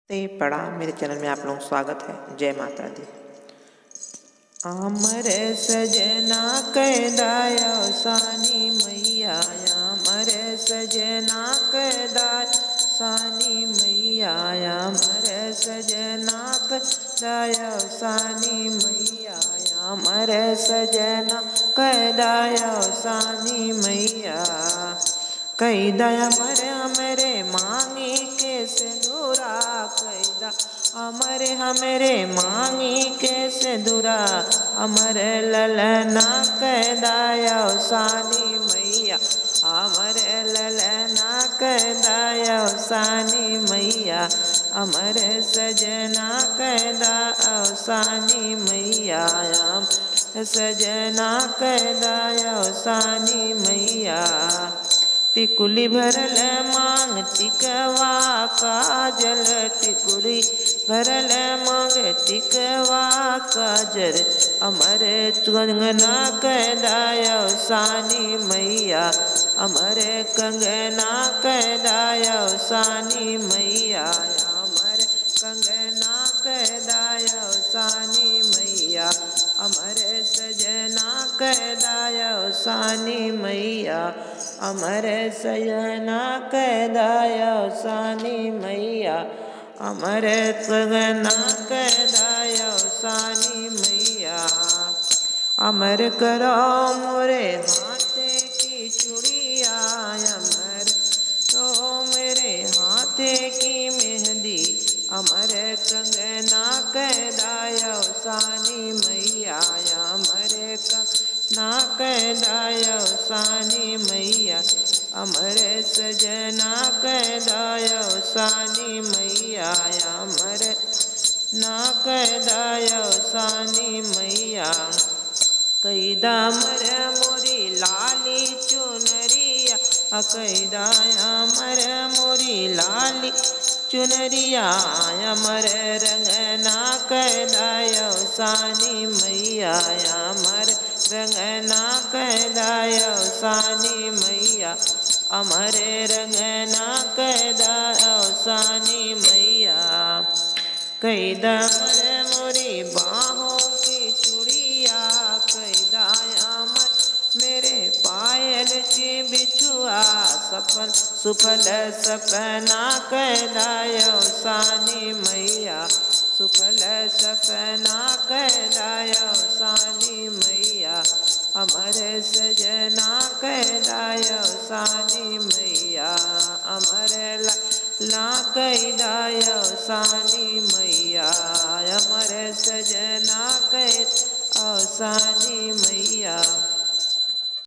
ते पड़ा मेरे चैनल में आप लोगों का स्वागत है। जय माता दी। अमर सजना कैदाया सानी मैया, अमर सजना कैदाया सानी मैया, अमर सजना कैदाया सानी मैया, अमर सजना कैदाया सानी मैया। कैदा अमर हमरे मांगी के सिंदूरा, कैदा अमर हमरे मांगी के सिंदूरा, अमर ललना कैदाया सानी मैया, अमर ललना कैदाया सानी मैया, अमर सजना कैदाया सानी मैया, सजना कैदाया सानी मैया। टिकुली भरल मांग टिकवा काजल, टिकुली भरल मांग टिकवा काजल, अमर कंगना कैदाया सानी मैया, अमर कंगना कैदाया सानी मैया, अमर कंगना कैदाया सानी मैया, अमर सजना कैदाया सानी मैया, अमर सजना कैदाया सानी मैया, अमर कंगना कैदाया सानी मैया। अमर करो मोरे हाथे की चूड़िया, अमर तो मेरे हाथे की मेहंदी, अमर कंगना कैदाया सानी मैया, अमर कंगना कैदाया सानी मैया, अमर सजना कैदाया सानी मैया, अमर ना कैदाया सानी मैया। कैदा अमर मोरी लाली चुनरिया, कैदा अमर मोरी लाली चुनरिया, अमर रंगना कैदाया सानी मैया, अमर रंगना कैदाया सानी मैया, अमर रंगना कैदाया सानी मैया। कैदा अमर मोरी बाहों की चूड़िया, कैदा अमर मेरे पायल की बिछुआ, सफल सुफल सपना कैदाया सानी मैया, सुफल सपना कैदाया सानी मैया, अमर सजना कैदाया सानी मैया, अमर ला कैदाया सानी मैया, अमर सजना कैदाया सानी मैया।